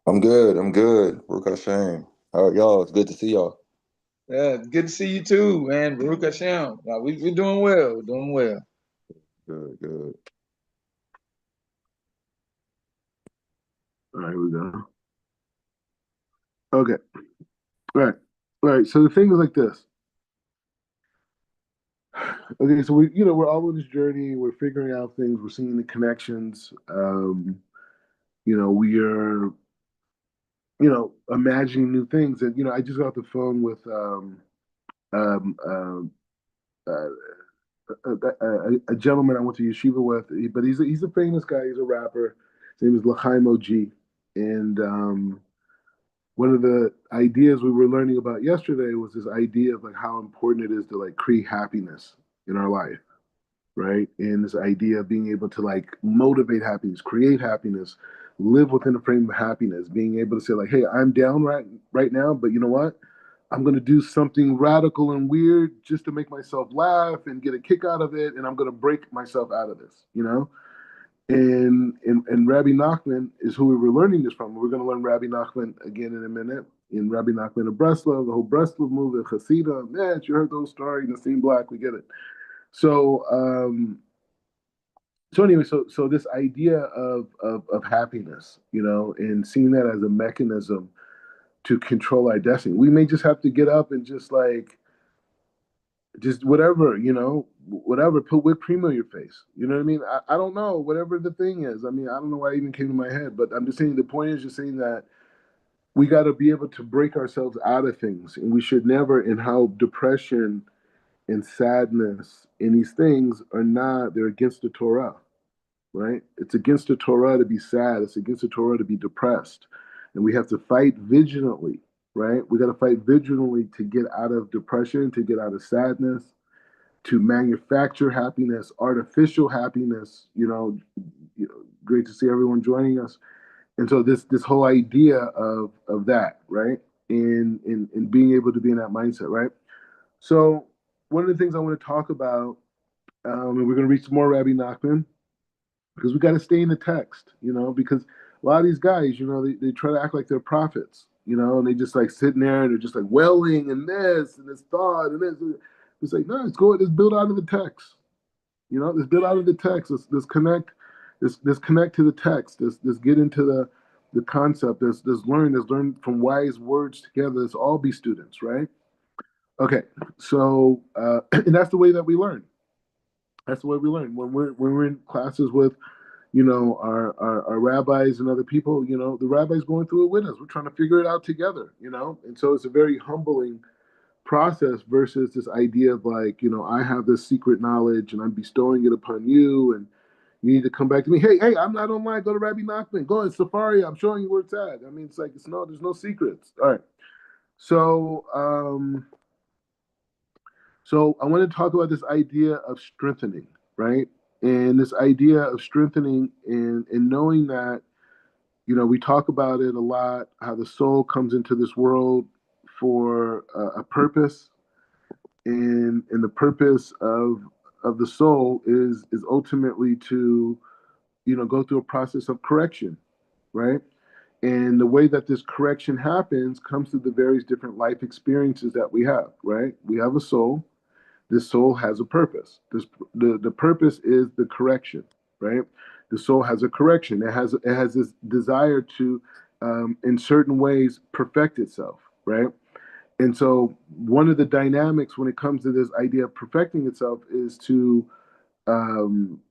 I'm good. I'm good. Baruch Hashem. How are y'all? It's good to see y'all. Yeah, good to see you too, man. Baruch Hashem. We're doing well. We're doing well. Good, good. All right, here we go. Okay. All right. All right. So the thing is like this. Okay, so we're all on this journey. We're figuring out things. We're seeing the connections. We are, imagining new things. And I just got off the phone with um, um, uh, a gentleman I went to yeshiva with, but he's a famous guy. He's a rapper. His name is L'chaim OG, and one of the ideas we were learning about yesterday was this idea of like how important it is to like create happiness in our life, right? And this idea of being able to like motivate happiness, create happiness, live within a frame of happiness, being able to say like, hey, I'm down right now, but you know what? I'm going to do something radical and weird just to make myself laugh and get a kick out of it, and I'm going to break myself out of this. And Rabbi Nachman is who we were learning this from. We're going to learn Rabbi Nachman again in a minute. In Rabbi Nachman of Breslov, the whole Breslov movement, Hasidah, man, you heard those stories, Nassim Black, we get it. So, so this idea of happiness, and seeing that as a mechanism to control our destiny. We may just have to get up and just whatever, whatever, put whipped cream on your face. You know what I mean? I don't know, whatever the thing is. I mean, I don't know why it even came to my head, but I'm just saying the point is just saying that we got to be able to break ourselves out of things. And we should never, and how depression and sadness and these things are not, they're against the Torah, right? It's against the Torah to be sad. It's against the Torah to be depressed. And we have to fight vigilantly, right? We got to fight vigilantly to get out of depression, to get out of sadness, to manufacture happiness, artificial happiness. Great to see everyone joining us. And so this whole idea of that, right? In being able to be in that mindset, right? So one of the things I want to talk about, and we're going to read some more Rabbi Nachman, because we got to stay in the text, because a lot of these guys, they try to act like they're prophets, and they just like sitting there and they're just like welling and this thought and this. It's like, no, let's build out of the text, let's build out of the text. Let's connect, let's connect to the text. Let's get into the concept. Let's learn from wise words together. Let's all be students, right? Okay, so and that's the way that we learn. That's the way we learn when we're in classes with our rabbis and other people. The rabbis going through it with us. We're trying to figure it out together. And so it's a very humbling process versus this idea of like, I have this secret knowledge and I'm bestowing it upon you, and you need to come back to me. Hey, I'm not online. Go to Rabbi Nachman. Go in Safari. I'm showing you where it's at. I mean, it's like there's no secrets. All right. So so I want to talk about this idea of strengthening, right? And this idea of strengthening and knowing that, we talk about it a lot, how the soul comes into this world for a purpose, and the purpose of the soul is ultimately to, go through a process of correction, right? And the way that this correction happens comes through the various different life experiences that we have, right? We have a soul. This soul has a purpose. The purpose is the correction, right? The soul has a correction. It has this desire to, in certain ways, perfect itself, right? And so one of the dynamics when it comes to this idea of perfecting itself um,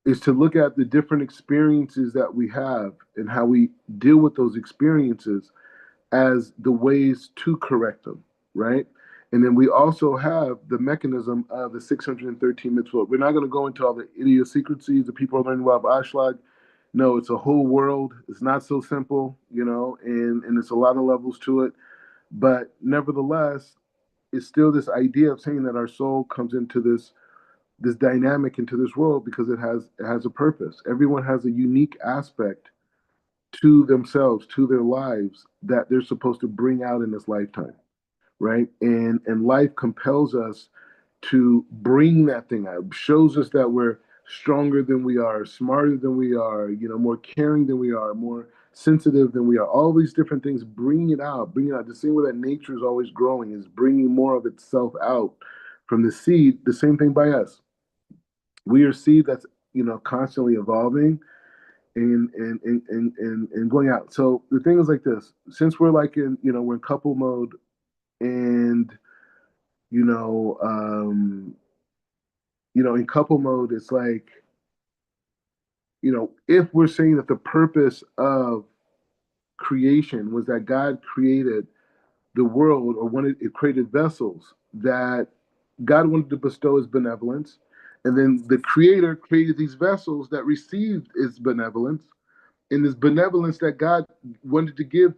is to look at the different experiences that we have and how we deal with those experiences as the ways to correct them, right? And then we also have the mechanism of the 613 mitzvot. We're not going to go into all the idiosyncrasies that people are learning about Ashlag. No, it's a whole world. It's not so simple, and it's a lot of levels to it. But nevertheless, it's still this idea of saying that our soul comes into this dynamic into this world because it has a purpose. Everyone has a unique aspect to themselves, to their lives that they're supposed to bring out in this lifetime, right? And life compels us to bring that thing out. Shows us that stronger than we are, smarter than we are, more caring than we are, more sensitive than we are. All these different things, bring it out. The same way that nature is always growing, is bringing more of itself out from the seed. The same thing by us. We are seed that's constantly evolving and going out. So the thing is like this: since we're like we're in couple mode, and you know, um, in couple mode, it's like if we're saying that the purpose of creation was that God created the world, or wanted it created vessels that God wanted to bestow his benevolence, and then the creator created these vessels that received his benevolence, and this benevolence that God wanted to give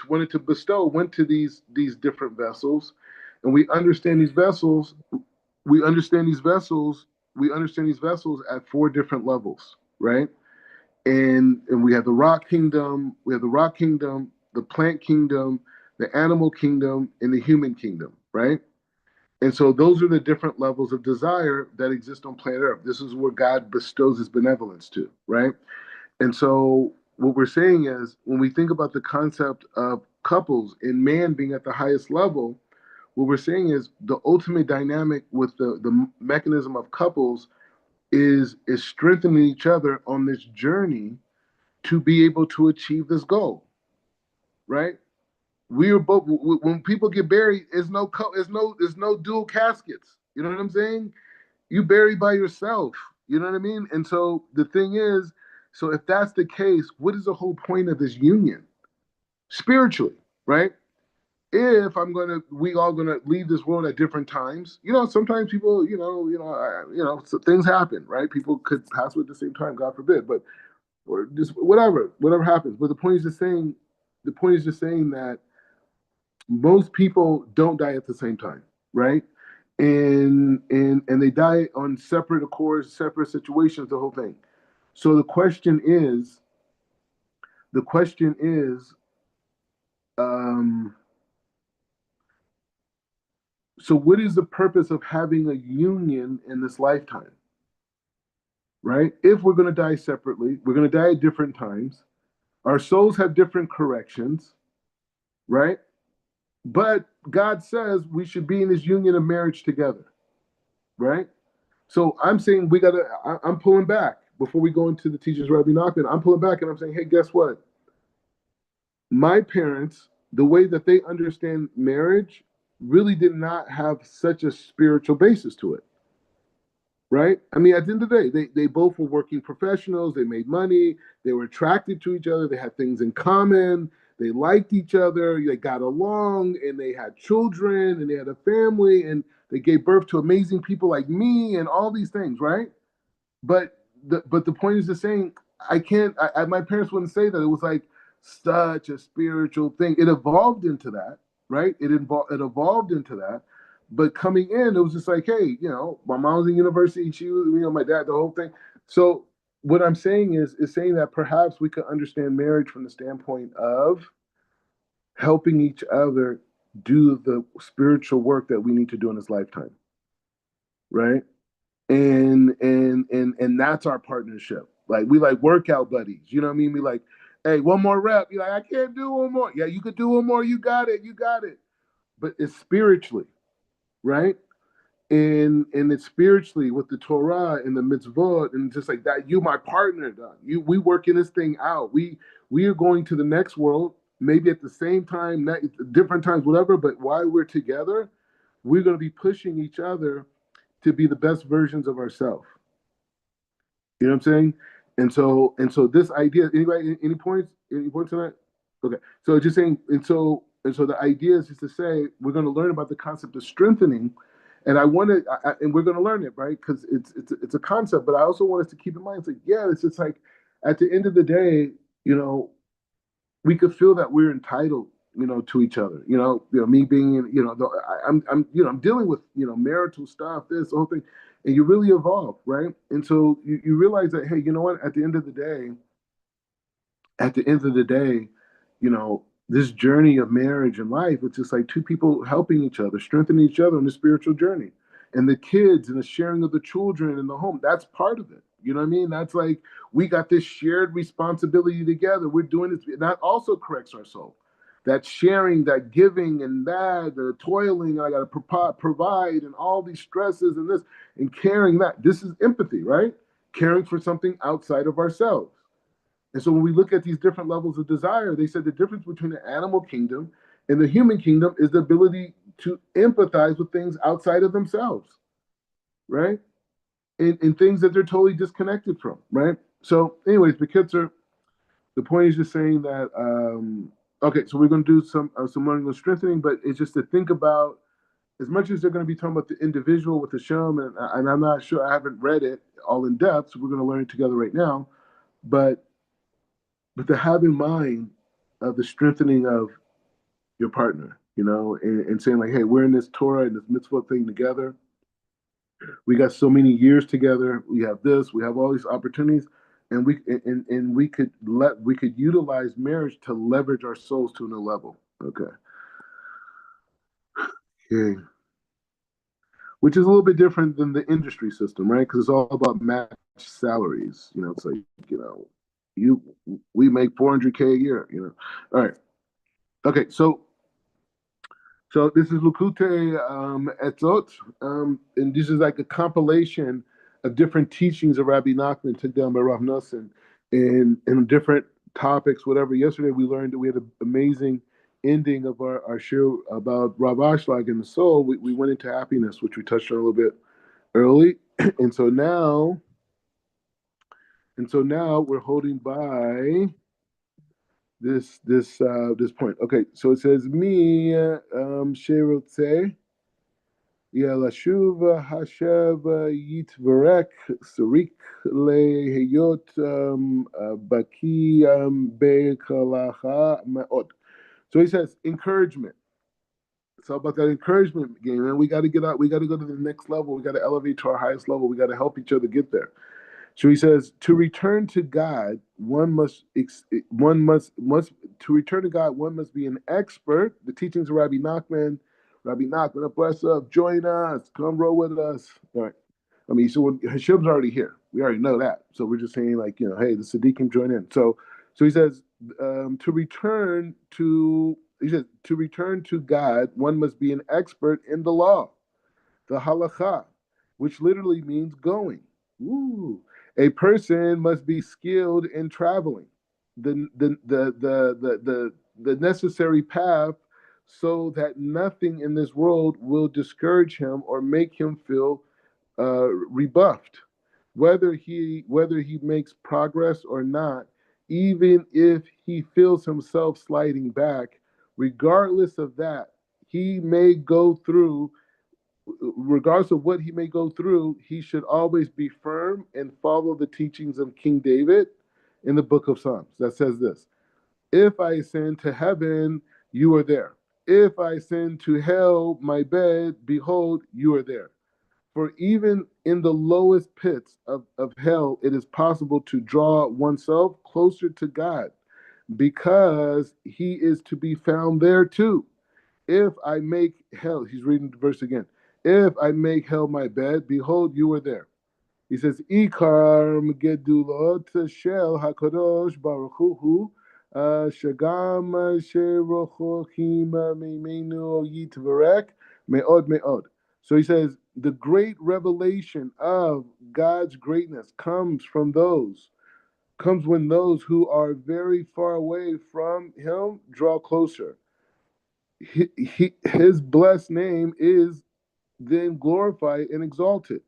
wanted to bestow went to these different vessels, and we understand these vessels. We understand these vessels. We understand these vessels at four different levels, right? And we have the rock kingdom. We have the rock kingdom, the plant kingdom, the animal kingdom, and the human kingdom, right? And so those are the different levels of desire that exist on planet Earth. This is where God bestows his benevolence to, right? And so what we're saying is when we think about the concept of couples and man being at the highest level, what we're saying is the ultimate dynamic with the mechanism of couples is strengthening each other on this journey to be able to achieve this goal, right? We are both when people get buried, there's no dual caskets. You know what I'm saying? You bury by yourself. You know what I mean? And so the thing is, so if that's the case, what is the whole point of this union spiritually, right? If we all gonna leave this world at different times. Sometimes people, so things happen, right? People could pass away at the same time, God forbid, but or just whatever happens. But the point is just saying that most people don't die at the same time, right? And they die on separate accords, separate situations, the whole thing. So the question is, um, so what is the purpose of having a union in this lifetime, right? If we're going to die separately, we're going to die at different times. Our souls have different corrections, right? But God says we should be in this union of marriage together, right? So I'm saying I'm pulling back before we go into the teachers Rabbi Nachman. I'm pulling back and I'm saying, hey, guess what? My parents, the way that they understand marriage, really did not have such a spiritual basis to it, right? I mean, at the end of the day, they both were working professionals. They made money. They were attracted to each other. They had things in common. They liked each other. They got along, and they had children, and they had a family, and they gave birth to amazing people like me, and all these things, right? But the point is just saying I can't. My parents wouldn't say that it was like such a spiritual thing. It evolved into that, right? It evolved into that. But coming in, it was just like, hey, my mom was in university. She was, my dad, the whole thing. So what I'm saying is saying that perhaps we could understand marriage from the standpoint of helping each other do the spiritual work that we need to do in this lifetime, right? And that's our partnership. Like we like workout buddies. You know what I mean? We like, hey, one more rep. You're like, I can't do one more. Yeah, you could do one more. You got it. You got it. But it's spiritually, right? And it's spiritually with the Torah and the mitzvot and just like that. You my partner, dog. We working this thing out. We are going to the next world, maybe at the same time, different times, whatever. But while we're together, we're going to be pushing each other to be the best versions of ourselves. You know what I'm saying? And so this idea, anybody, any points on that? Okay. So just saying, and so the idea is just to say we're going to learn about the concept of strengthening, and and we're going to learn it, right? Because it's a concept, but I also want us to keep in mind, it's like, yeah, it's just like at the end of the day, you know, we could feel that we're entitled, to each other. Me being, I'm dealing with, marital stuff, this whole thing, and you really evolve, right? And so you realize that, hey, you know what? At the end of the day, this journey of marriage and life, it's just like two people helping each other, strengthening each other on the spiritual journey. and the kids and the sharing of the children in the home. That's part of it. You know what I mean? That's like we got this shared responsibility together. We're doing this. And that also corrects our soul. That sharing, that giving, and that the toiling. I got to provide, and all these stresses and this and caring. That this is empathy, right? Caring for something outside of ourselves. And so when we look at these different levels of desire, they said the difference between the animal kingdom and the human kingdom is the ability to empathize with things outside of themselves, right? In things that they're totally disconnected from, right? So, anyways, Bekitzer, the point is just saying that, okay, so we're going to do some learning and strengthening, but it's just to think about, as much as they're going to be talking about the individual with the Shem, and I'm not sure, I haven't read it all in depth, so we're going to learn it together right now, but to have in mind the strengthening of your partner, and saying like, hey, we're in this Torah and this mitzvah thing together. We got so many years together. We have this. We have all these opportunities, and we could utilize marriage to leverage our souls to a new level. Okay. Okay. Which is a little bit different than the industry system, right? Because it's all about match salaries. It's like you we make 400K a year. All right. Okay. So this is Likkutei Etzot, and this is like a compilation of different teachings of Rabbi Nachman took down by Rav Nosson in different topics, whatever. Yesterday we learned that we had an amazing ending of our show about Rav Ashlag and the soul. We went into happiness, which we touched on a little bit early, and so now we're holding by this point. Okay, so it says me Sherotze Yalashuv Hashav Yitvarek Sarik Leheyot Baki Bekalacha Meot. So he says encouragement. It's all about that encouragement game, and we got to get out. We got to go to the next level. We got to elevate to our highest level. We got to help each other get there. So he says, to return to God, one must be an expert. The teachings of Rabbi Nachman, bless up, join us, come roll with us. All right. I mean, so Hashem's already here. We already know that. So we're just saying, like, hey, the Siddiqim join in. So he says, to return to God, one must be an expert in the law, the halakha, which literally means going. Ooh. A person must be skilled in traveling the necessary path so that nothing in this world will discourage him or make him feel rebuffed. Whether he makes progress or not, even if he feels himself sliding back, regardless of that, he may go through regardless of what he may go through, he should always be firm and follow the teachings of King David in the book of Psalms that says this: if I ascend to heaven, you are there. If I ascend to hell, my bed, behold, you are there. For even in the lowest pits of hell, it is possible to draw oneself closer to God because he is to be found there too. If I make hell, he's reading the verse again. If I make hell my bed, behold, you are there. He says, Ikar gedulot shel hakadosh baruch hu shagam sherochochim mimenu yitvarek meod meod. So he says, the great revelation of God's greatness comes when those who are very far away from him draw closer. His blessed name is then glorified and exalted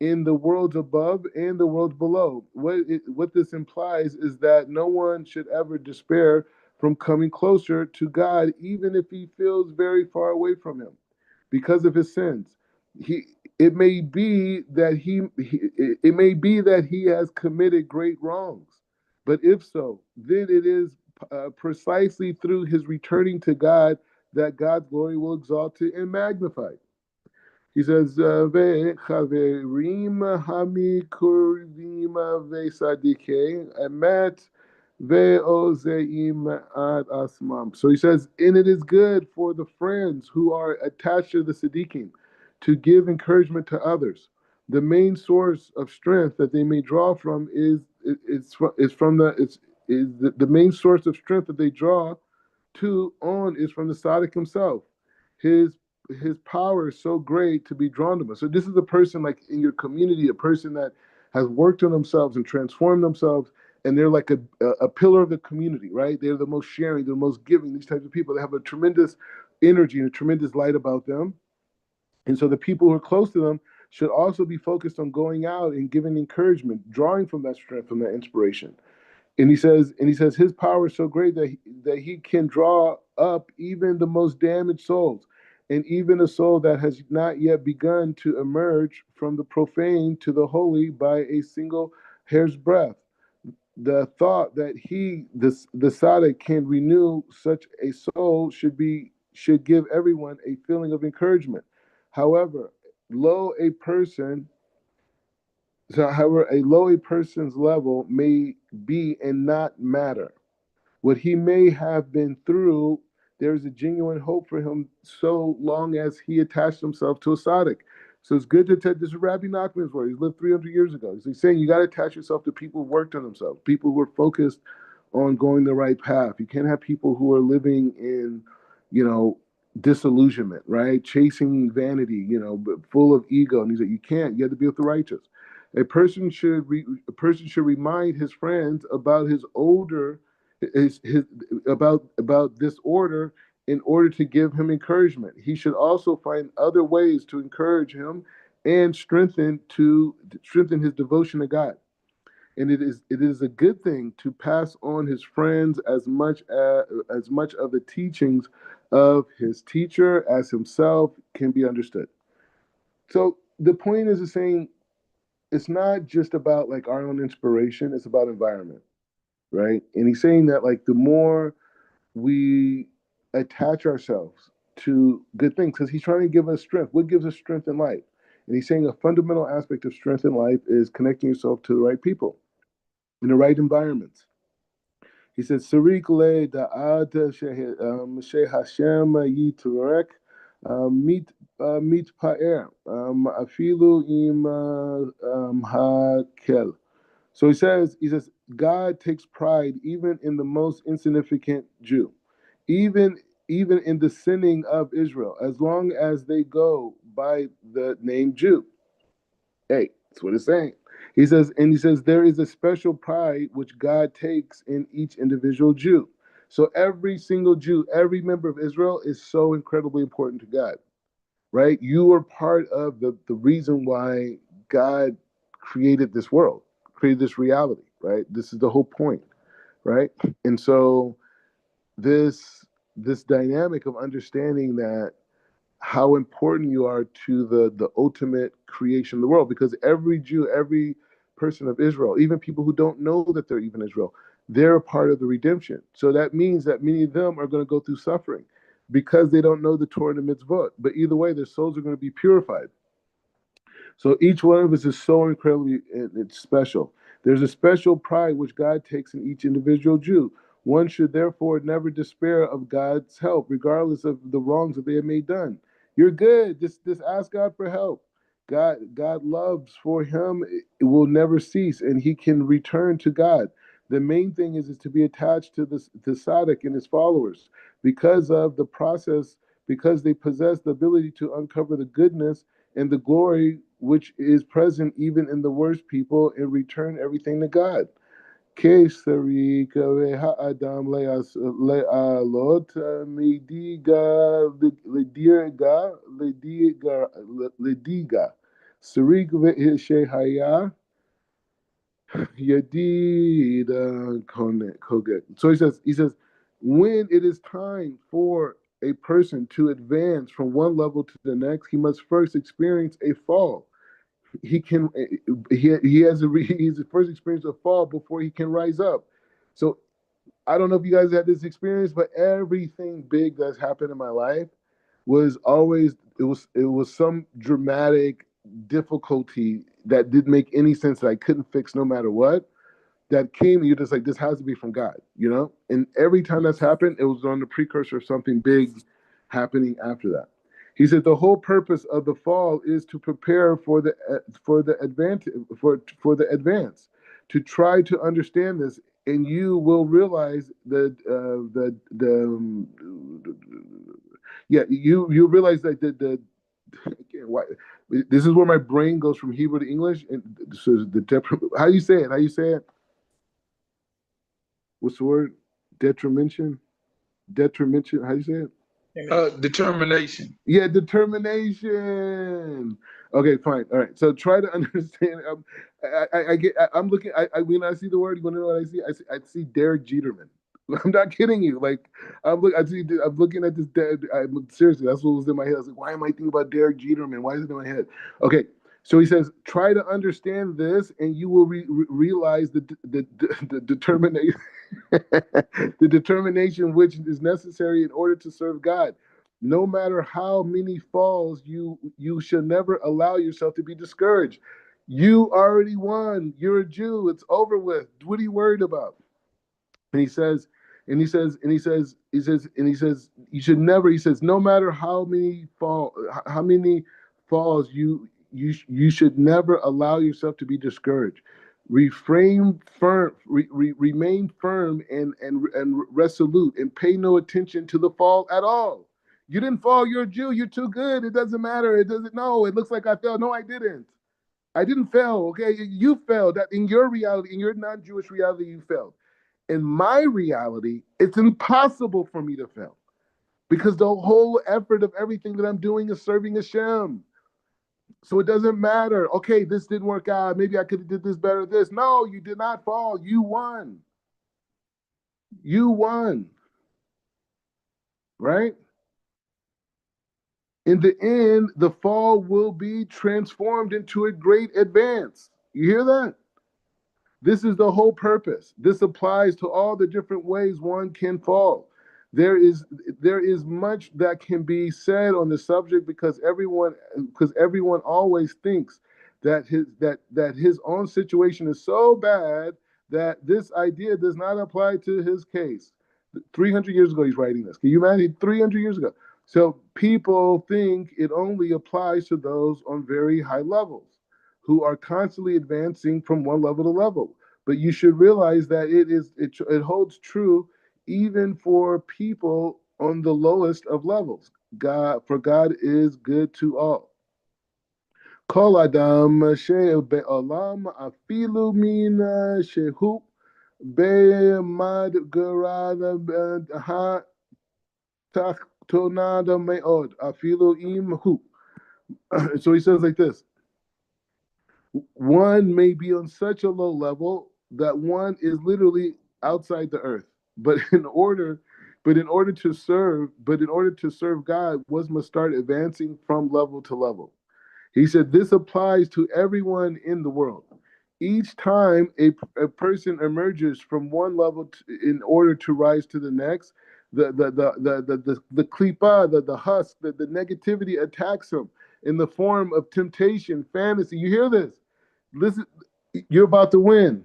in the worlds above and the worlds below. What this implies is that no one should ever despair from coming closer to God, even if he feels very far away from him because of his sins. It may be that he has committed great wrongs, but if so, then it is precisely through his returning to God that God's glory will exalt it and magnify. He says, "Ve'chaverim hamikurvim ve'sadikei emet ve'ozeim ad asmam." So he says, and it is good for the friends who are attached to the Siddiqim to give encouragement to others. The main source of strength that they may draw from is from the it's is the main source of strength that they draw to on is from the Sadiq himself. His his power is so great to be drawn to him. So this is a person like in your community, a person that has worked on themselves and transformed themselves, and they're like a pillar of the community, right? They're the most sharing, they're the most giving. These types of people, they have a tremendous energy and a tremendous light about them. And so the people who are close to them should also be focused on going out and giving encouragement, drawing from that strength, from that inspiration. And he says his power is so great that he can draw up even the most damaged souls, and even a soul that has not yet begun to emerge from the profane to the holy by a single hair's breadth. The thought that the Sada can renew such a soul should give everyone a feeling of encouragement. However, low a person however a low a person's level may be and not matter what he may have been through, there is a genuine hope for him so long as he attached himself to a Sadiq. So it's good to this is Rabbi Nachman's word. He lived 300 years ago. He's saying you got to attach yourself to people who worked on themselves, people who are focused on going the right path. You can't have people who are living in, you know, disillusionment, right? Chasing vanity, but full of ego. And he's like, you can't. You have to be with the righteous. A person should remind his friends about his older his about this order in order to give him encouragement. He should also find other ways to encourage him and strengthen his devotion to God. And it is a good thing to pass on his friends as much of the teachings of his teacher as himself can be understood. So the point is saying it's not just about like our own inspiration, it's about environment, right? And he's saying that like the more we attach ourselves to good things, because he's trying to give us strength. What gives us strength in life? And he's saying a fundamental aspect of strength in life is connecting yourself to the right people in the right environments. He says, Sarik le da'ata she Hashem yiturek mit pa'er afilu im hakel. So he says, God takes pride even in the most insignificant Jew, even even in the sinning of Israel, as long as they go by the name Jew. Hey, that's what it's saying. And he says, there is a special pride which God takes in each individual Jew. So every single Jew, every member of Israel is so incredibly important to God, right? You are part of the reason why God created this world, created this reality, right? This is the whole point, right? And so this dynamic of understanding that how important you are to the ultimate creation of the world, because every Jew, every person of Israel, even people who don't know that they're even Israel, they're a part of the redemption. So that means that many of them are going to go through suffering because they don't know the Torah and the mitzvot. But either way, their souls are going to be purified. So each one of us is so incredibly it's special. There's a special pride which God takes in each individual Jew. One should therefore never despair of God's help, regardless of the wrongs that they have made done. You're good. Just ask God for help. God loves for him. It will never cease, and he can return to God. The main thing is to be attached to the Tzaddik and his followers because of the process, because they possess the ability to uncover the goodness and the glory which is present even in the worst people and return everything to God. Kesari ha'adam le'alot midiga lediga sarig ve'shehaya yadida koget. So he says, when it is time for a person to advance from one level to the next, he must first experience a fall. He's the first experience of fall before he can rise up. So I don't know if you guys had this experience, but everything big that's happened in my life was always it was some dramatic difficulty that didn't make any sense that I couldn't fix no matter what. That came, and you're just like, this has to be from God. And every time that's happened, it was on the precursor of something big happening after that. He said the whole purpose of the fall is to prepare for the advantage for the advance, to try to understand this, and you will realize that you realize that why, this is where my brain goes from Hebrew to English, and so how you say it? How you say it? What's the word? Detrimentation. Detrimentation. How you say it? Determination. Yeah, determination. Okay, fine. All right. So try to understand. I get. I'm looking. When I see the word, you want to know what I see? I see Derek Jeterman. I'm not kidding you. Like I'm looking at this. Seriously, that's what was in my head. I was like, why am I thinking about Derek Jeterman? Why is it in my head? Okay. So he says, try to understand this, and you will realize the determination, the determination which is necessary in order to serve God. No matter how many falls, you should never allow yourself to be discouraged. You already won. You're a Jew. It's over with. What are you worried about? And he says, you should never. He says, no matter how many falls, you should never allow yourself to be discouraged. Remain firm and resolute, and pay no attention to the fall at all. You didn't fall. You're a Jew. You're too good. It doesn't matter. It doesn't. No, it looks like I fell. No, I didn't. I didn't fail. Okay, you failed. That in your reality, in your non-Jewish reality, you failed. In my reality, it's impossible for me to fail because the whole effort of everything that I'm doing is serving Hashem. So it doesn't matter. Okay, this didn't work out. Maybe I could have did this better. No, you did not fall. You won. You won. Right? In the end, the fall will be transformed into a great advance. You hear that? This is the whole purpose. This applies to all the different ways one can fall. There is much that can be said on the subject because everyone always thinks that his own situation is so bad that this idea does not apply to his case. 300 years ago, he's writing this. Can you imagine? 300 years ago. So people think it only applies to those on very high levels who are constantly advancing from one level to level. But you should realize that it holds true even for people on the lowest of levels. God is good to all. Kol adam be'olam afilu mina shehu be'mad garada ha tachtonada me'od afilu im hu. So he says like this: one may be on such a low level that one is literally outside the earth. But in order to serve God, one must start advancing from level to level. He said this applies to everyone in the world. Each time a person emerges from one level in order to rise to the next, the klipa, the husk, the negativity attacks him in the form of temptation, fantasy. You hear this? Listen, you're about to win.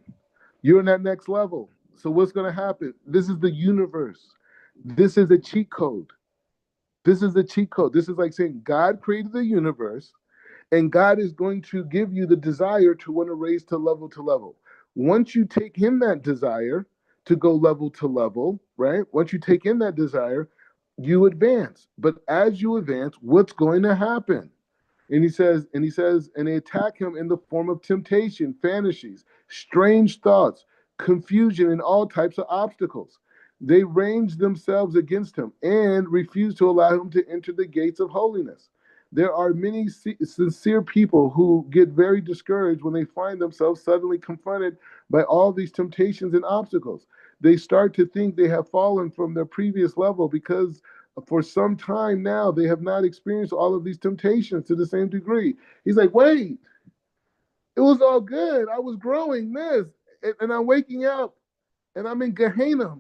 You're in that next level. So what's going to happen? This is the universe. This is a cheat code. This is the cheat code. This is like saying God created the universe, and God is going to give you the desire to want to raise to level to level. Once you take in that desire to go level to level, right? Once you take in that desire, you advance. But as you advance, what's going to happen? And they attack him in the form of temptation, fantasies, strange thoughts, confusion, and all types of obstacles. They range themselves against him and refuse to allow him to enter the gates of holiness. There are many sincere people who get very discouraged when they find themselves suddenly confronted by all these temptations and obstacles. They start to think they have fallen from their previous level because for some time now they have not experienced all of these temptations to the same degree. He's like, wait, it was all good. I was growing this, and I'm waking up, and I'm in Gehenna.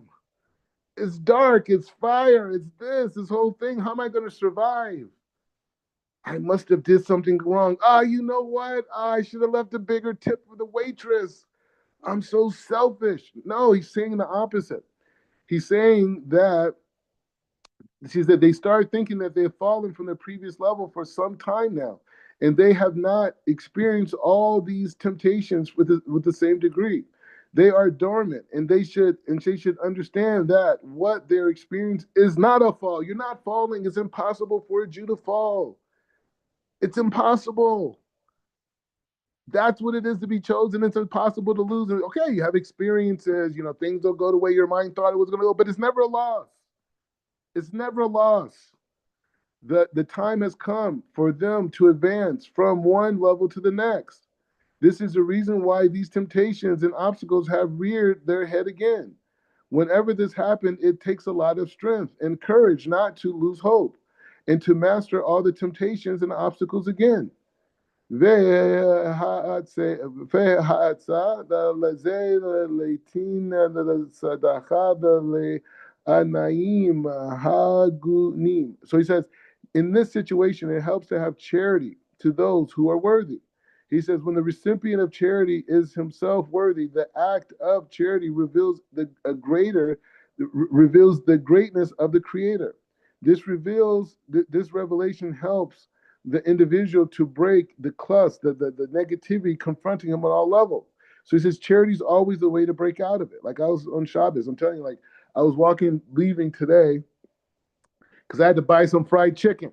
It's dark, it's fire, it's this whole thing. How am I going to survive? I must have did something wrong. You know what? I should have left a bigger tip for the waitress. I'm so selfish. No, he's saying the opposite. He's saying that she said they start thinking that they've fallen from their previous level for some time now, and they have not experienced all these temptations with the same degree. They are dormant, and they should understand that what they're experiencing is not a fall. You're not falling. It's impossible for a Jew to fall. It's impossible. That's what it is to be chosen. It's impossible to lose. Okay, you have experiences, things don't go the way your mind thought it was going to go, but it's never a loss. It's never a loss. The time has come for them to advance from one level to the next. This is the reason why these temptations and obstacles have reared their head again. Whenever this happens, it takes a lot of strength and courage not to lose hope and to master all the temptations and obstacles again. וההצעה לזה לעתים לצדקה ולעניים הגונים. So he says, in this situation, it helps to have charity to those who are worthy. He says, when the recipient of charity is himself worthy, the act of charity reveals the greatness of the Creator. This revelation helps the individual to break the cluster, the negativity confronting him on all levels. So he says charity is always the way to break out of it. Like I was on Shabbos, I'm telling you, like I was leaving today because I had to buy some fried chicken,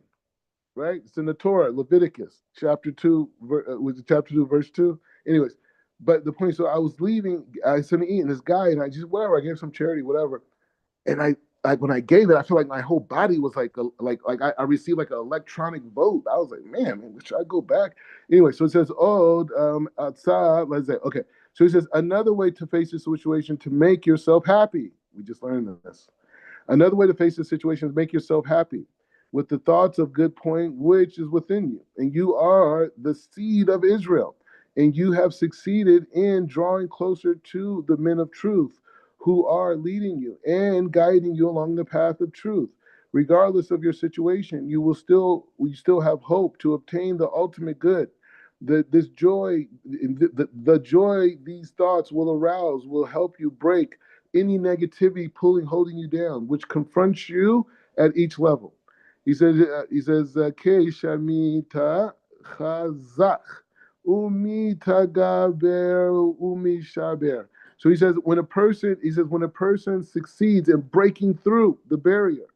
right? It's in the Torah, Leviticus, chapter 2, was it chapter 2, verse 2? Anyways, but the point, so I was leaving, I was sitting eating this guy, and I just, whatever, I gave some charity, whatever. And I, like when I gave it, I feel like my whole body was I received like an electronic vote. I was like, man, should I go back? Anyway, so it says, outside, let's say, okay. So he says, another way to face the situation to make yourself happy. We just learned this. Another way to face the situation is make yourself happy with the thoughts of good point which is within you. And you are the seed of Israel. And you have succeeded in drawing closer to the men of truth who are leading you and guiding you along the path of truth. Regardless of your situation, we still have hope to obtain the ultimate good. This joy, the joy these thoughts will arouse will help you break any negativity holding you down, which confronts you at each level. Ke shamita chazak umi tagaber umi shaber. So when a person succeeds in breaking through the barrier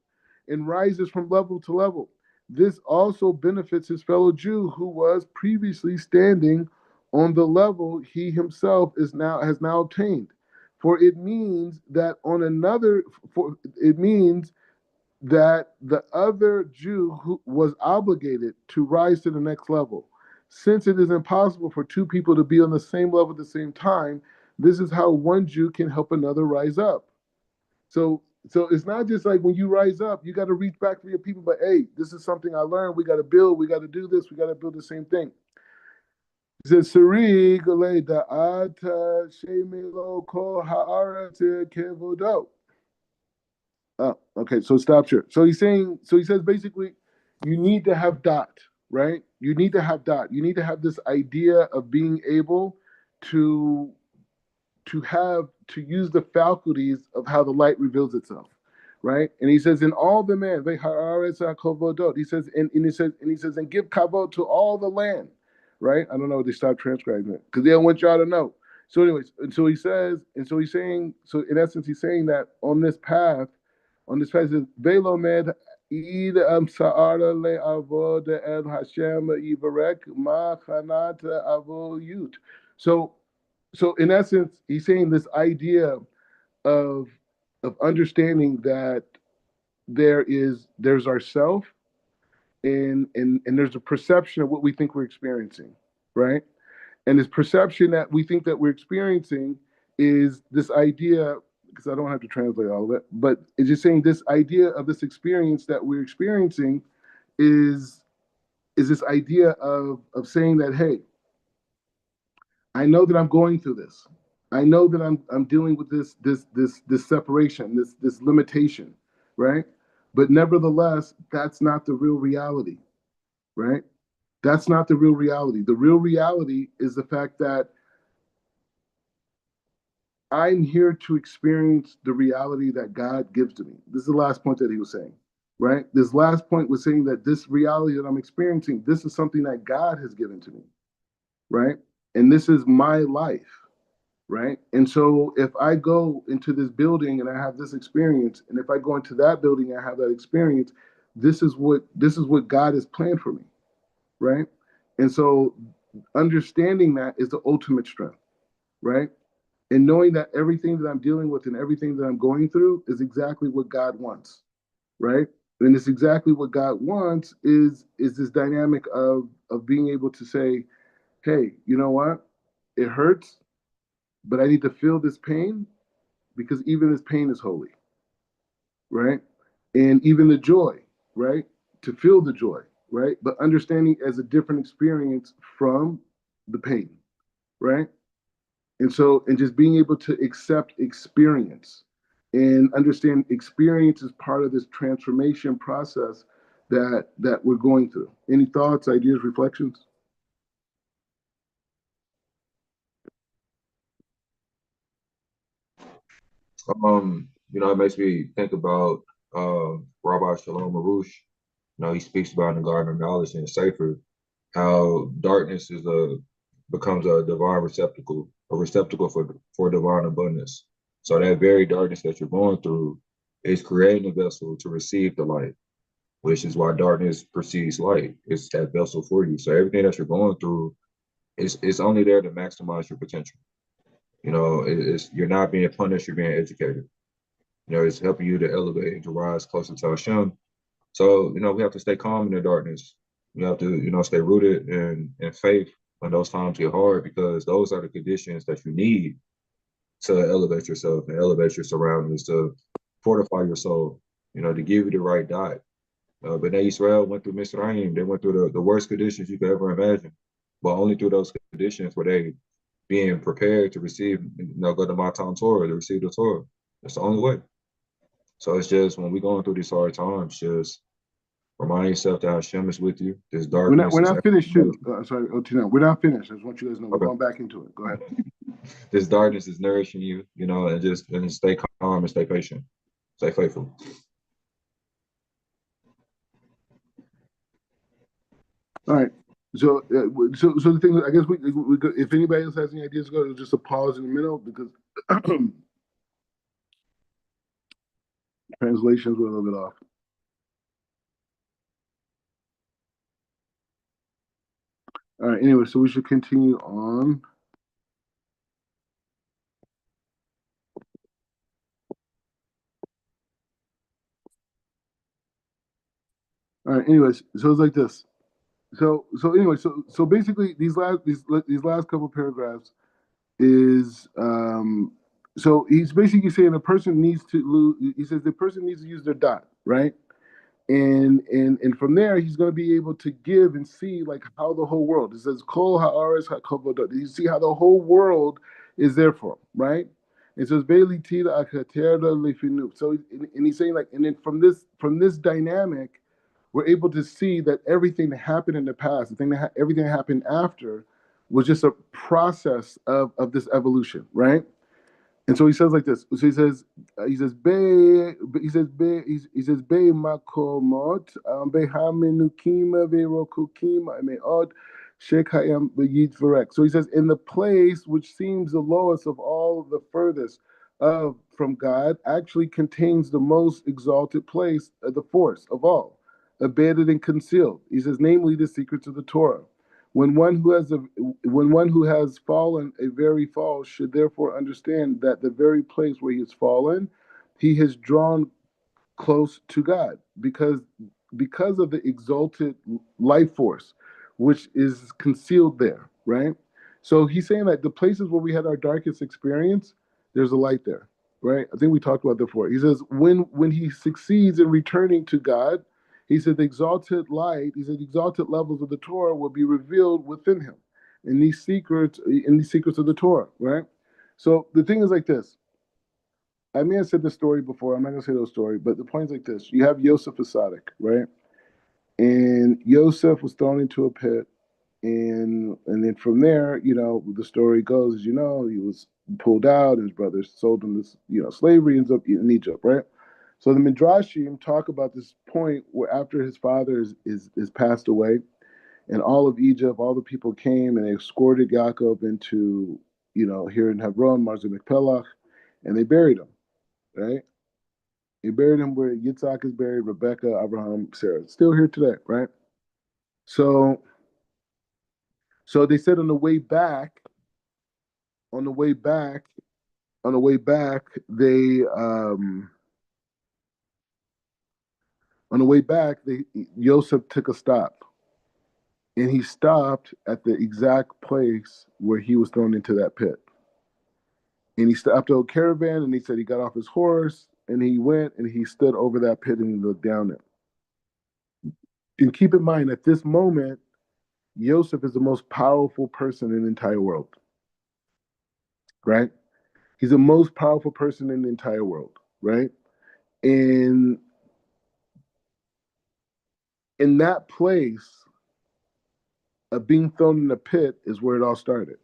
and rises from level to level, this also benefits his fellow Jew who was previously standing on the level he himself has now obtained. For it means that the other Jew who was obligated to rise to the next level. Since it is impossible for two people to be on the same level at the same time, this is how one Jew can help another rise up. So it's not just like when you rise up, you got to reach back for your people, but hey, this is something I learned. We got to build, we got to do this, we got to build the same thing. It says, Sari da'ata shemelo kol ha'aretz kevodo. Oh, okay. So stop here. So he says basically, you need to have dot, right? You need to have dot. You need to have this idea of being able to to use the faculties of how the light reveals itself, right? And he says, in all the man, he says, and he says, and give kavod to all the land, right? I don't know. They stopped transcribing it because they don't want y'all to know. So, anyways, and so he says, and so he's saying, so in essence, he's saying that on this passage, Velomed id sa'ara le avod el Hashem yivarek ma chanat avo yut. So in essence, he's saying this idea of understanding that there's ourself and there's a perception of what we think we're experiencing, right? And this perception that we think that we're experiencing is this idea, because I don't have to translate all of it, but it's just saying this idea of this experience that we're experiencing is this idea of saying that, hey, I know that I'm going through this. I know that I'm dealing with this separation, this limitation, right? But nevertheless, that's not the real reality, right? That's not the real reality. The real reality is the fact that I'm here to experience the reality that God gives to me. This is the last point that he was saying, right? This last point was saying that this reality that I'm experiencing, this is something that God has given to me, right? And this is my life, right? And so if I go into this building and I have this experience, and if I go into that building and I have that experience, this is what God has planned for me, right? And so understanding that is the ultimate strength, right? And knowing that everything that I'm dealing with and everything that I'm going through is exactly what God wants, right? And it's exactly what God wants is this dynamic of being able to say, hey, you know what? It hurts, but I need to feel this pain because even this pain is holy, right? And even the joy, right? To feel the joy, right? But understanding as a different experience from the pain, right? And so, and just being able to accept experience and understand experience is part of this transformation process that we're going through. Any thoughts, ideas, reflections? It makes me think about Rabbi Shalom Arush. He speaks about in the Garden of Knowledge and Sefer how darkness becomes a divine receptacle, a receptacle for divine abundance. So that very darkness that you're going through is creating a vessel to receive the light, which is why darkness precedes light. It's that vessel for you. So everything that you're going through is only there to maximize your potential. It's you're not being punished, you're being educated. It's helping you to elevate and to rise closer to Hashem. So, we have to stay calm in the darkness. We have to, stay rooted in faith when those times get hard, because those are the conditions that you need to elevate yourself and elevate your surroundings, to fortify your soul, to give you the right diet. But Israel went through Mitzrayim. They went through the worst conditions you could ever imagine. But only through those conditions were they being prepared to receive, go to Matan Torah, to receive the Torah. That's the only way. So it's just when we're going through these hard times, just remind yourself that Hashem is with you. This We're darkness is not finished too. Sorry, Otina, we're not finished. I just want you guys to know we're okay. going back into it. Go ahead. This darkness is nourishing you, and stay calm and stay patient, stay faithful. All right. So the thing, I guess we if anybody else has any ideas, go just a pause in the middle because translations were a little bit off. All right. Anyway, so we should continue on. All right. Anyways, so it's like this. So basically, these last couple paragraphs is so he's basically saying a person needs to lose. He says the person needs to use their dot, right? And from there he's going to be able to give and see like how the whole world. It says kol haaretz hakovodot. You see how the whole world is there for him, right? It says Bailey tida akaterda lefinu. So and he's saying like, and then from this dynamic, we're able to see that everything that happened in the past, everything that happened after, was just a process of this evolution, right? And so he says like this. So he says be makomot be hamenukima verokukima meod shekayam b'yid verek. So he says in the place which seems the lowest of all, the furthest from God, actually contains the most exalted place, the force of all, abandoned and concealed. He says, namely the secrets of the Torah. When one who has fallen a very fall should therefore understand that the very place where he has fallen, he has drawn close to God because of the exalted life force which is concealed there, right? So he's saying that the places where we had our darkest experience, there's a light there, right? I think we talked about that before. He says when he succeeds in returning to God, he said the exalted light, he said the exalted levels of the Torah will be revealed within him in these secrets of the Torah, right? So the thing is like this. I may have said this story before. I'm not gonna say the story, but the point is like this: you have Yosef Asadik, right? And Yosef was thrown into a pit, and then from there, the story goes, as you know, he was pulled out, and his brothers sold him this, slavery, ends up in Egypt, right? So the Midrashim talk about this point where after his father is passed away, and all of Egypt, all the people came and they escorted Yaakov into, here in Hebron, Marza Mikpelach, and they buried him, right? They buried him where Yitzhak is buried, Rebecca, Abraham, Sarah. It's still here today, right? So, so they said on the way back, on the way back, on the way back, on the way back, Yosef took a stop, and he stopped at the exact place where he was thrown into that pit. And he stopped a caravan, and he said he got off his horse, and he went and he stood over that pit and he looked down it. And keep in mind, at this moment, Yosef is the most powerful person in the entire world, right? He's the most powerful person in the entire world, right? And in that place of being thrown in the pit is where it all started.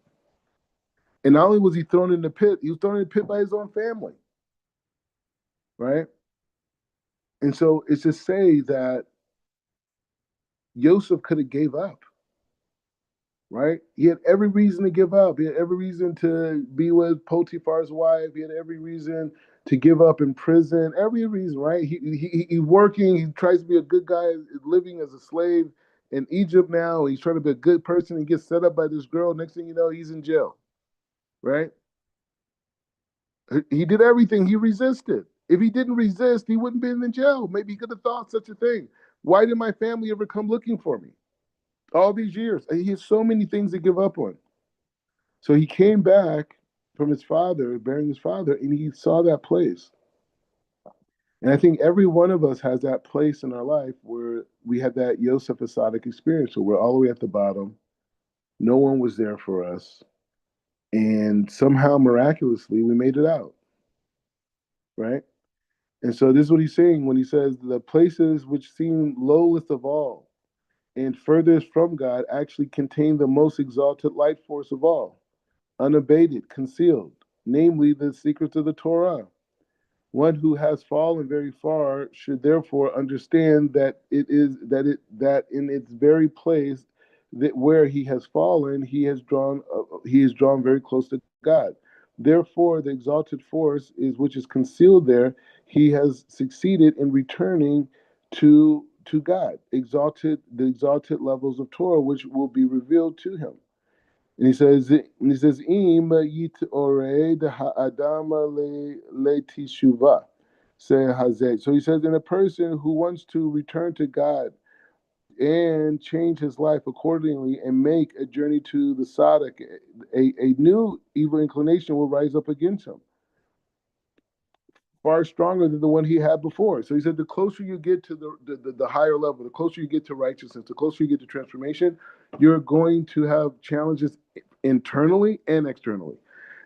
And not only was he thrown in the pit, he was thrown in the pit by his own family, right? And so it's to say that Yosef could have gave up, right? He had every reason to give up. He had every reason to be with Potiphar's wife. He had every reason to give up in prison. Every reason, right? He working. He tries to be a good guy, living as a slave in Egypt now. He's trying to be a good person. He gets set up by this girl. Next thing you know, he's in jail, right? He did everything. He resisted. If he didn't resist, he wouldn't have been in jail. Maybe he could have thought such a thing. Why did my family ever come looking for me? All these years. He has so many things to give up on. So he came back from his father, burying his father, and he saw that place. And I think every one of us has that place in our life where we had that Yosef Asadic experience. So we're all the way at the bottom. No one was there for us. And somehow, miraculously, we made it out. Right? And so this is what he's saying when he says the places which seem lowest of all and furthest from God actually contain the most exalted light force of all, unabated, concealed, namely the secrets of the Torah. One who has fallen very far should therefore understand that that in its very place that where he has fallen, he is drawn very close to God. Therefore, the exalted force is which is concealed there. He has succeeded in returning to God, the exalted levels of Torah, which will be revealed to him. And he says, Im yit ore de ha'adama le tishuva. So he says, in a person who wants to return to God and change his life accordingly and make a journey to the Sadek, a new evil inclination will rise up against him, far stronger than the one he had before. So he said, the closer you get to the higher level, the closer you get to righteousness, the closer you get to transformation, you're going to have challenges internally and externally.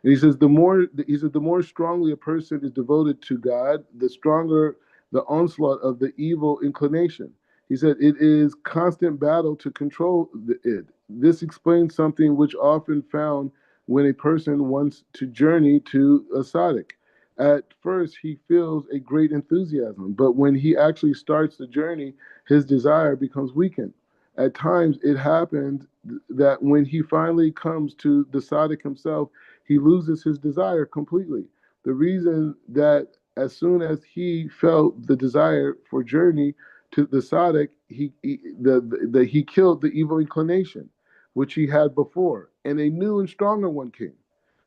And the more strongly a person is devoted to God, the stronger the onslaught of the evil inclination. He said it is constant battle to control it. This explains something which often found when a person wants to journey to a tzaddik. At first, he feels a great enthusiasm, but when he actually starts the journey, his desire becomes weakened. At times, it happens that when he finally comes to the tzaddik himself, he loses his desire completely. The reason that as soon as he felt the desire for journey to the tzaddik, he killed the evil inclination, which he had before, and a new and stronger one came.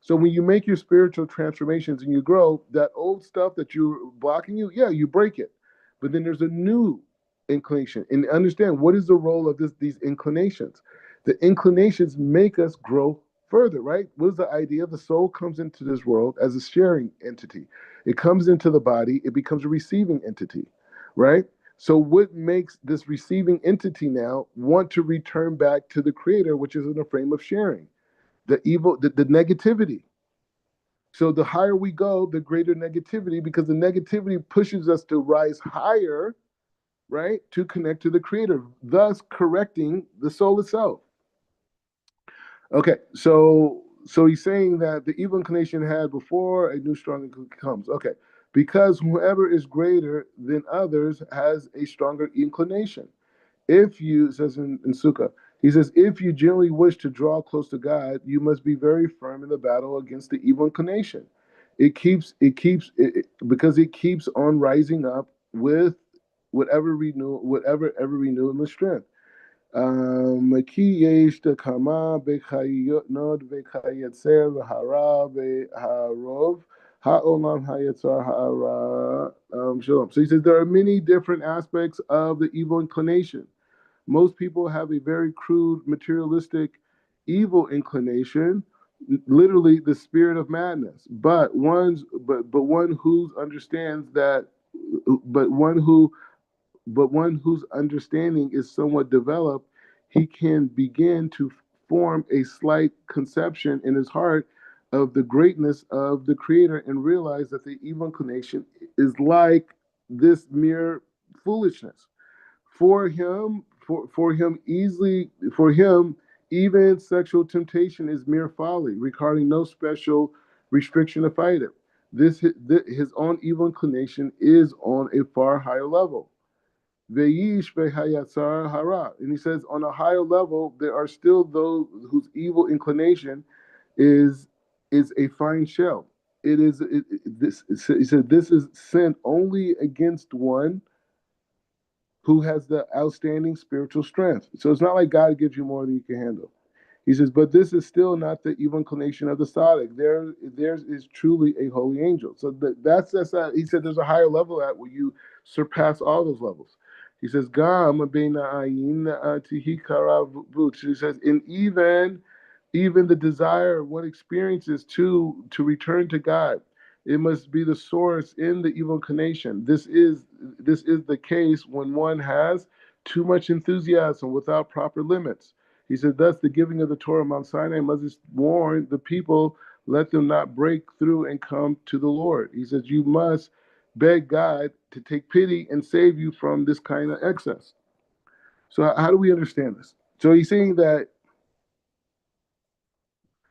So when you make your spiritual transformations and you grow, that old stuff that you're blocking you, yeah, you break it. But then there's a new inclination. And understand what is the role of these inclinations. The inclinations make us grow further, right? What is the idea? The soul comes into this world as a sharing entity. It comes into the body, it becomes a receiving entity, right? So what makes this receiving entity now want to return back to the creator, which is in a frame of sharing? The negativity. So the higher we go, the greater negativity, because the negativity pushes us to rise higher, right? To connect to the creator, thus correcting the soul itself. Okay, so he's saying that the evil inclination had before a new strong inclination comes. Okay, because whoever is greater than others has a stronger inclination. If you, it says in Sukkah, he says, if you genuinely wish to draw close to God, you must be very firm in the battle against the evil inclination. Because it keeps on rising up with whatever ever renewing the strength. Ki yesh tekama bechayot nod vechayetzer v'hara v'harov ha'olam hayetzar ha'ara shalom. So he says there are many different aspects of the evil inclination. Most people have a very crude, materialistic, evil inclination, literally the spirit of madness. But one who understands that, but one who but one whose understanding is somewhat developed, he can begin to form a slight conception in his heart of the greatness of the Creator and realize that the evil inclination is like this mere foolishness. For him, even sexual temptation is mere folly, regarding no special restriction to fight it. His own evil inclination is on a far higher level. Veish behayatzar hara. And he says, on a higher level, there are still those whose evil inclination is a fine shell. He said, this is sent only against one who has the outstanding spiritual strength. So it's not like God gives you more than you can handle. He says, but this is still not the evil inclination of the Sadiq. Theirs is truly a holy angel. So he said there's a higher level at where you surpass all those levels. He says, Gam beina ayin tihi karavut. He says, and even the desire one experiences to return to God, it must be the source in the evil inclination. This is the case when one has too much enthusiasm without proper limits. He said, thus the giving of the Torah Mount Sinai must warn the people, let them not break through and come to the Lord. He says, you must beg God to take pity and save you from this kind of excess. So how do we understand this? So he's saying that,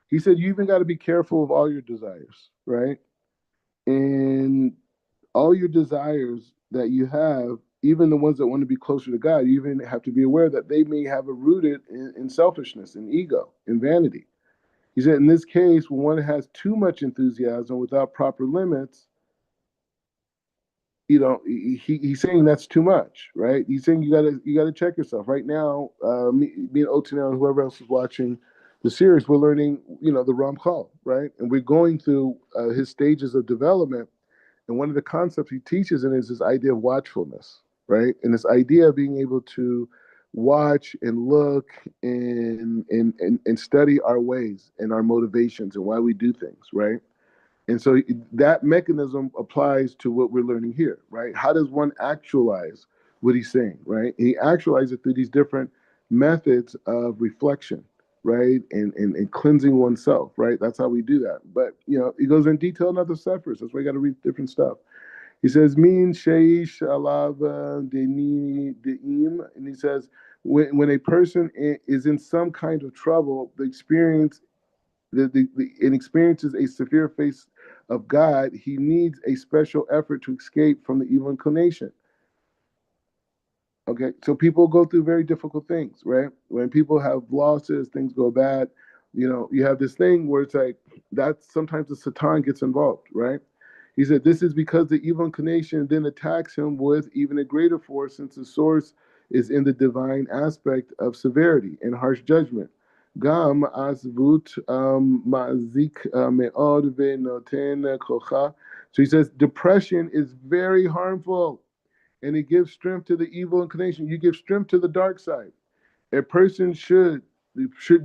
he said, you even got to be careful of all your desires, right? And all your desires that you have, even the ones that want to be closer to God, you even have to be aware that they may have a rooted in selfishness, in ego, in vanity. He said, in this case, when one has too much enthusiasm without proper limits, he's saying that's too much, right? He's saying you gotta check yourself. Right now, me and Otanel and whoever else is watching the series, we're learning, the Ramchal, right? And we're going through his stages of development. And one of the concepts he teaches in is this idea of watchfulness, right? And this idea of being able to watch and look and study our ways and our motivations and why we do things, right? And so that mechanism applies to what we're learning here, right? How does one actualize what he's saying, right? He actualizes it through these different methods of reflection, right? And cleansing oneself, right? That's how we do that. But, he goes in detail in other sephers. That's why you got to read different stuff. He says, Min sheish alav de'im. And he says, when a person is in some kind of trouble, and experiences a severe face of God, he needs a special effort to escape from the evil inclination. Okay, so people go through very difficult things, right? When people have losses, things go bad. You have this thing where it's like that. Sometimes the Satan gets involved, right? He said this is because the evil inclination then attacks him with even a greater force, since the source is in the divine aspect of severity and harsh judgment. Gam asvut mazik me'od ve'noten kocha. So he says depression is very harmful, and it gives strength to the evil inclination. You give strength to the dark side. A person should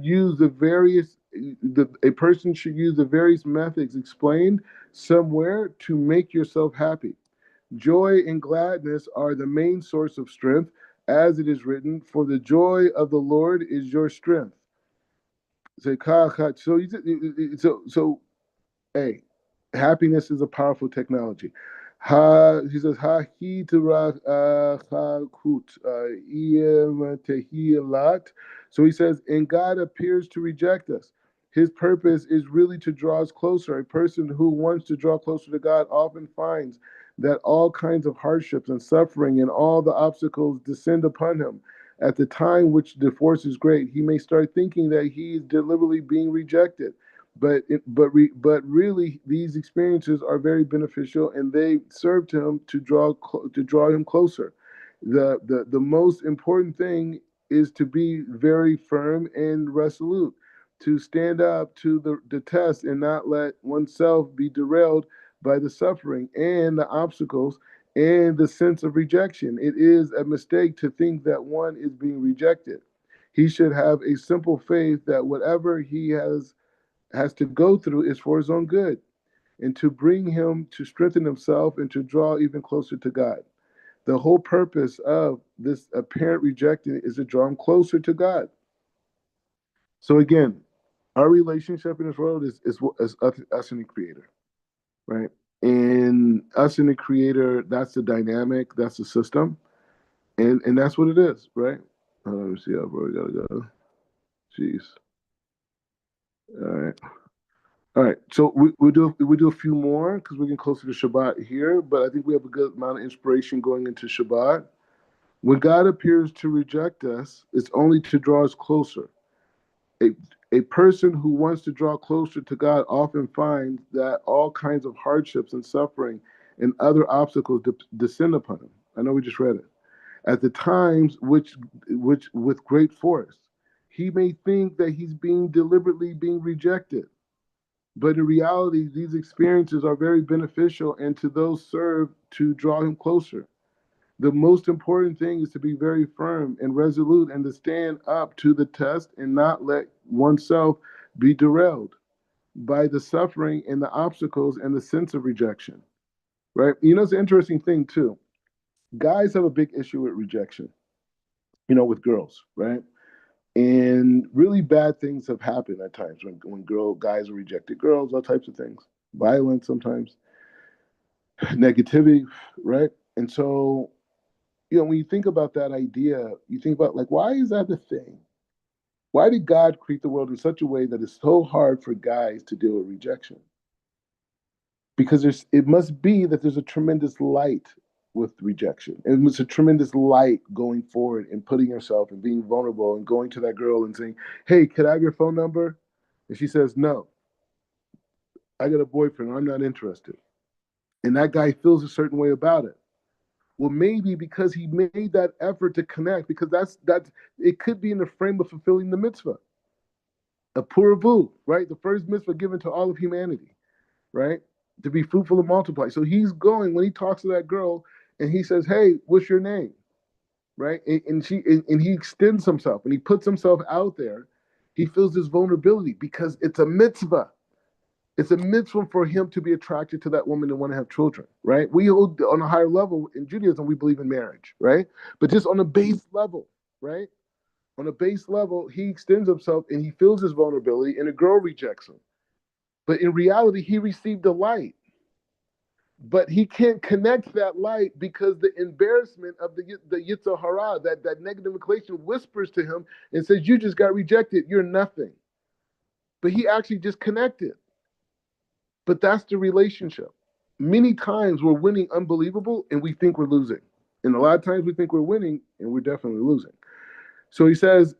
use a person should use the various methods explained somewhere to make yourself happy. Joy and gladness are the main source of strength, as it is written, for the joy of the Lord is your strength. So hey, happiness is a powerful technology. He says, ha hi kut So he says, and God appears to reject us. His purpose is really to draw us closer. A person who wants to draw closer to God often finds that all kinds of hardships and suffering and all the obstacles descend upon him. At the time which the force is great, he may start thinking that he is deliberately being rejected. But really, these experiences are very beneficial, and they serve to him to draw him closer. The most important thing is to be very firm and resolute, to stand up to the test and not let oneself be derailed by the suffering and the obstacles and the sense of rejection. It is a mistake to think that one is being rejected. He should have a simple faith that whatever he has to go through is for his own good and to bring him to strengthen himself and to draw even closer to God. The whole purpose of this apparent rejection is to draw him closer to God. So again, our relationship in this world is us and the Creator, right? And us and the Creator, that's the dynamic, that's the system, and that's what it is, right? Let me see how far we gotta go. Jeez. All right. All right. So we do a few more because we're getting closer to Shabbat here, but I think we have a good amount of inspiration going into Shabbat. When God appears to reject us, it's only to draw us closer. A, a person who wants to draw closer to God often finds that all kinds of hardships and suffering and other obstacles descend upon him. I know we just read it. At the times which with great force, he may think that he's being deliberately being rejected. But in reality, these experiences are very beneficial and to those serve to draw him closer. The most important thing is to be very firm and resolute and to stand up to the test and not let oneself be derailed by the suffering and the obstacles and the sense of rejection. Right? It's an interesting thing too. Guys have a big issue with rejection, with girls, right? And really bad things have happened at times when guys rejected girls, all types of things, violence sometimes, negativity, right? And so, when you think about that idea, you think about like, why is that the thing? Why did God create the world in such a way that it's so hard for guys to deal with rejection? Because it must be that there's a tremendous light with rejection. And it's a tremendous light going forward and putting yourself and being vulnerable and going to that girl and saying, hey, could I have your phone number? And she says, no, I got a boyfriend. I'm not interested. And that guy feels a certain way about it. Well, maybe because he made that effort to connect, because that's it could be in the frame of fulfilling the mitzvah, a puravu, right? The first mitzvah given to all of humanity, right? To be fruitful and multiply. So he's going when he talks to that girl and he says, "Hey, what's your name?" Right? And he extends himself and he puts himself out there. He feels this vulnerability because it's a mitzvah. It's a mitzvah for him to be attracted to that woman and want to have children, right? We hold on a higher level in Judaism, we believe in marriage, right? But just on a base level, right? On a base level, he extends himself and he feels his vulnerability, and a girl rejects him. But in reality, he received the light. But he can't connect that light because the embarrassment of the Yitzhar Hara, that negative inclination, whispers to him and says, "You just got rejected. You're nothing." But he actually just connected. But that's the relationship. Many times we're winning unbelievable and we think we're losing. And a lot of times we think we're winning and we're definitely losing. So he says,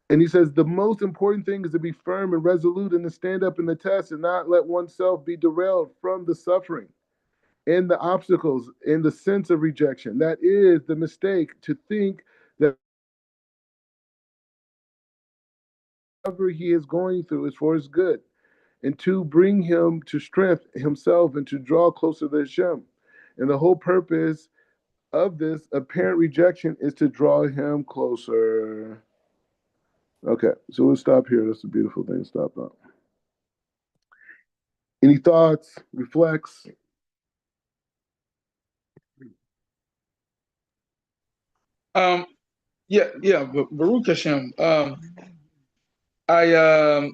the most important thing is to be firm and resolute and to stand up in the test and not let oneself be derailed from the suffering and the obstacles and the sense of rejection. That is the mistake, to think that whatever he is going through is for his good, and to bring him to strength himself and to draw closer to Hashem. And the whole purpose of this apparent rejection is to draw him closer. Okay, so we'll stop here. That's a beautiful thing to stop on. Any thoughts, reflects? Baruch Hashem. I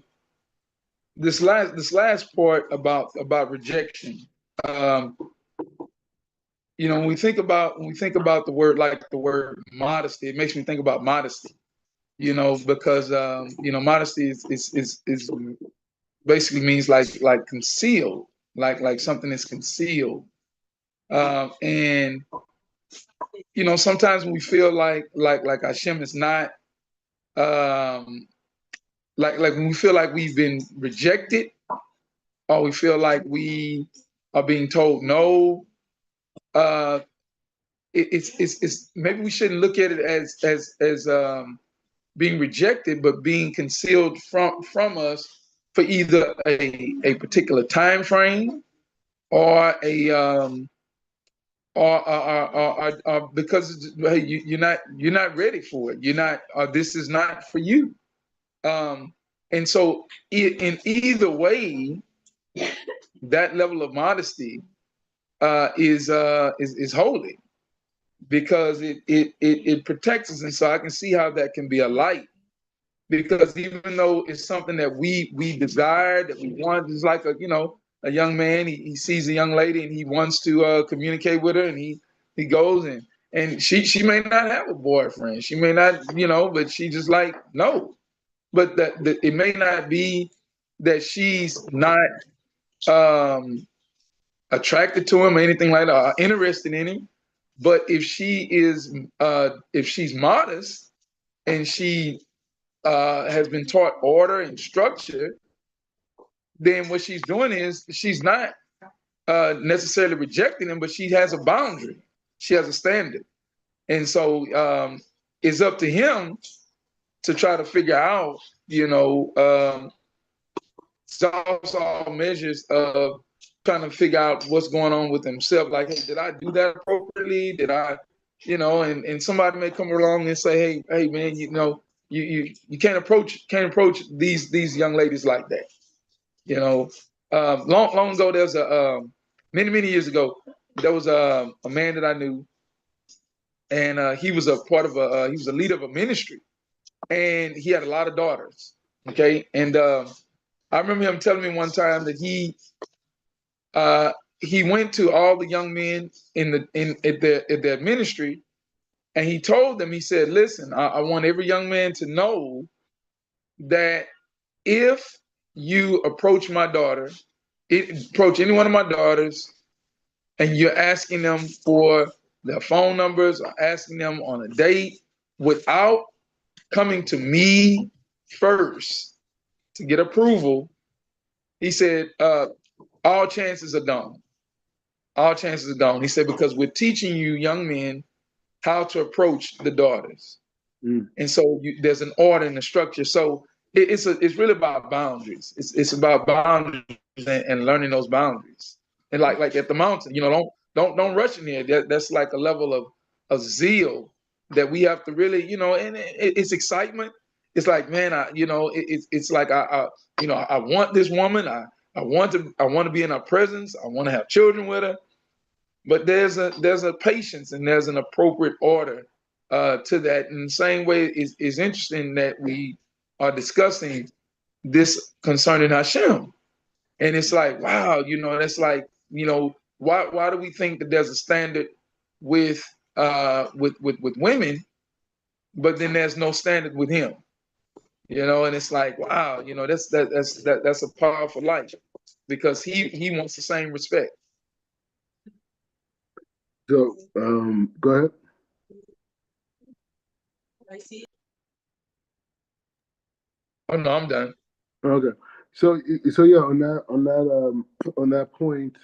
this last part about rejection. When we think about the word, like the word modesty, it makes me think about modesty. Because modesty is basically means like concealed, like something is concealed. And sometimes when we feel like Hashem is not like when we feel like we've been rejected, or we feel like we are being told no, uh, it's maybe we shouldn't look at it as being rejected, but being concealed from us for either a particular time frame or a or because hey, you're not ready for it. You're not. This is not for you. And so in either way, that level of modesty is holy, because it protects us. And so I can see how that can be a light, because even though it's something that we desire, that we want, it's like a young man, he sees a young lady and he wants to communicate with her, and he goes and she may not have a boyfriend, she may not, but she just like no, but that it may not be that she's not um attracted to him or anything like that, or interested in him. But if she's modest and she has been taught order and structure, then what she's doing is she's not necessarily rejecting him, but she has a boundary. She has a standard. And so it's up to him to try to figure out, all measures of trying to figure out what's going on with himself. Like, hey, did I do that appropriately? Did I, and somebody may come along and say, hey, man, you can't approach these young ladies like that. Long ago, there's many years ago, there was a man that I knew, and he was a part of he was a leader of a ministry, and he had a lot of daughters. Okay, and I remember him telling me one time that he went to all the young men at their ministry, and he told them, he said, listen, I want every young man to know that if you approach my daughter, approach any one of my daughters, and you're asking them for their phone numbers or asking them on a date without coming to me first to get approval, he said, all chances are gone. All chances are gone. He said, because we're teaching you young men how to approach the daughters. And so there's an order and a structure. So it's really about boundaries. It's about boundaries and learning those boundaries. And like at the mountain, don't rush in there. That's like a level of zeal that we have to really, and it's excitement. It's like, man, it's like I want this woman. I want to be in her presence. I want to have children with her. But there's a patience and there's an appropriate order to that. In the same way, it's interesting that we are discussing this concerning Hashem, and it's like, wow, that's like, why do we think that there's a standard with women, but then there's no standard with him? And it's like, wow, that's a powerful light, because he wants the same respect. So, go ahead. Oh no, I'm done. Okay. So yeah, on that point,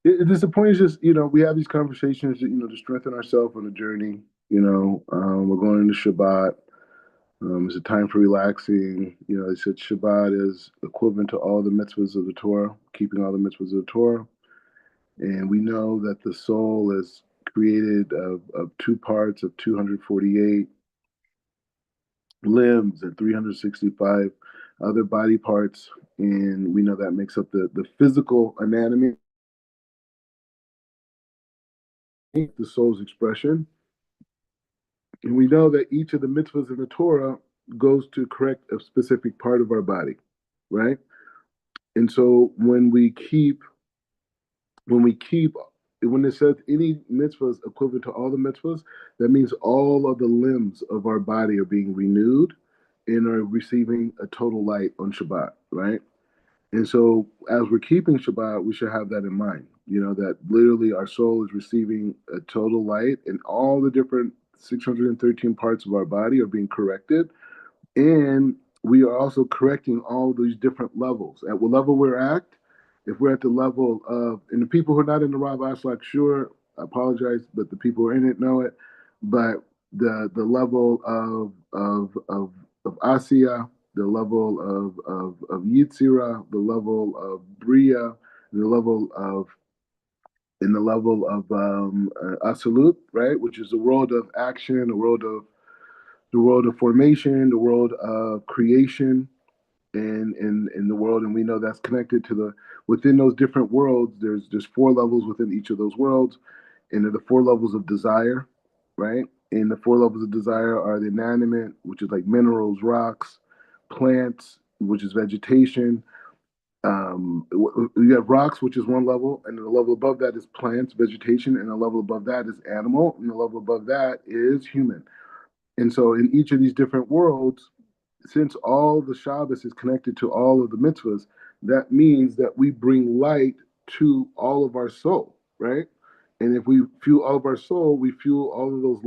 the is just, we have these conversations, to strengthen ourselves on the journey. We're going into Shabbat. It's a time for relaxing. They said Shabbat is equivalent to all the mitzvahs of the Torah, keeping all the mitzvahs of the Torah. And we know that the soul is created of two parts of 248 limbs and 365 other body parts. And we know that makes up the physical anatomy, the soul's expression. And we know that each of the mitzvahs in the Torah goes to correct a specific part of our body, right? And so when it says any mitzvah is equivalent to all the mitzvahs, that means all of the limbs of our body are being renewed and are receiving a total light on Shabbat, right? And so, as we're keeping Shabbat, we should have that in mind. That literally our soul is receiving a total light, and all the different 613 parts of our body are being corrected. And we are also correcting all these different levels. At what level we're at, if we're at the level of, and the people who are not in the Rav Ashlag, sure, I apologize, but the people who are in it know it. But the level of Asiya, the level of Yitzira, the level of Bria, the level of in the level of Absolute, right, which is the world of action, the world of formation, the world of creation, and in the world, and we know that's connected to the within those different worlds. There's four levels within each of those worlds, and they're the four levels of desire, right? And the four levels of desire are the inanimate, which is like minerals, rocks, plants, which is vegetation. You have rocks, which is one level, and the level above that is plants, vegetation, and the level above that is animal, and the level above that is human. And so, in each of these different worlds, since all the Shabbos is connected to all of the mitzvahs, that means that we bring light to all of our soul, right? And if we fuel all of our soul, we fuel all of those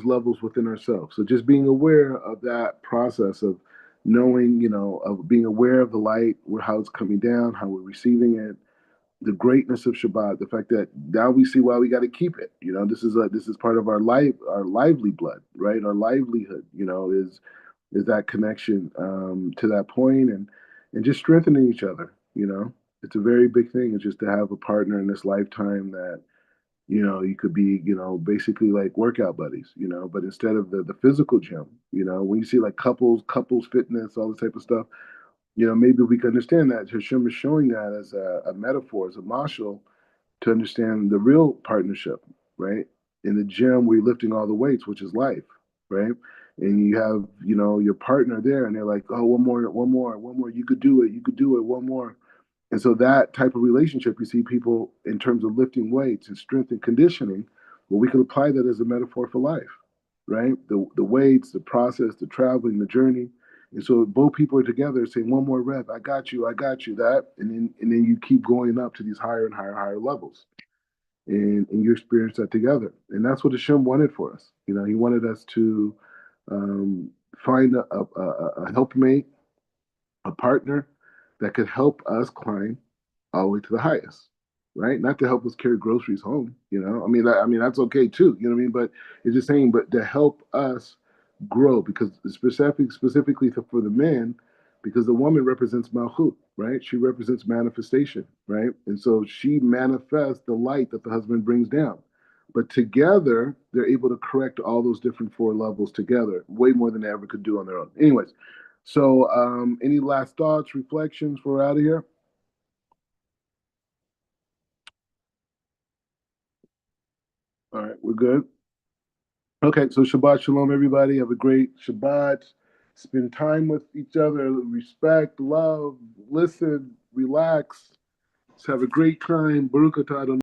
levels within ourselves. So just being aware of that process of knowing, of being aware of the light, how it's coming down, how we're receiving it, the greatness of Shabbat, the fact that now we see why we got to keep it. This is part of our life, our lively blood, right? Our livelihood, is that connection to that point, and just strengthening each other. It's a very big thing. It's just to have a partner in this lifetime that you could be, basically like workout buddies, but instead of the physical gym, when you see like couples fitness, all this type of stuff, maybe we can understand that Hashem is showing that as a metaphor, as a mashal, to understand the real partnership, right? In the gym, we're lifting all the weights, which is life, right? And you have, your partner there, and they're like, oh, one more, one more, one more. You could do it. You could do it. One more. And so that type of relationship, you see people in terms of lifting weights and strength and conditioning. Well, we could apply that as a metaphor for life, right? The weights, the process, the traveling, the journey. And so both people are together saying, one more rep, I got you, that. And then you keep going up to these higher and higher levels. And you experience that together. And that's what Hashem wanted for us. He wanted us to find a helpmate, a partner that could help us climb all the way to the highest, right? Not to help us carry groceries home, I mean that's okay too, you know what I mean? But it's just saying, but to help us grow, because specifically for the men, because the woman represents Malchut, right? She represents manifestation, right? And so she manifests the light that the husband brings down. But together, they're able to correct all those different four levels together, way more than they ever could do on their own. Anyways, so any last thoughts, reflections before we're out of here? All right, we're good. Okay, so Shabbat Shalom, everybody. Have a great Shabbat. Spend time with each other, respect, love, listen, relax. Just have a great time. Baruch atah Adonai.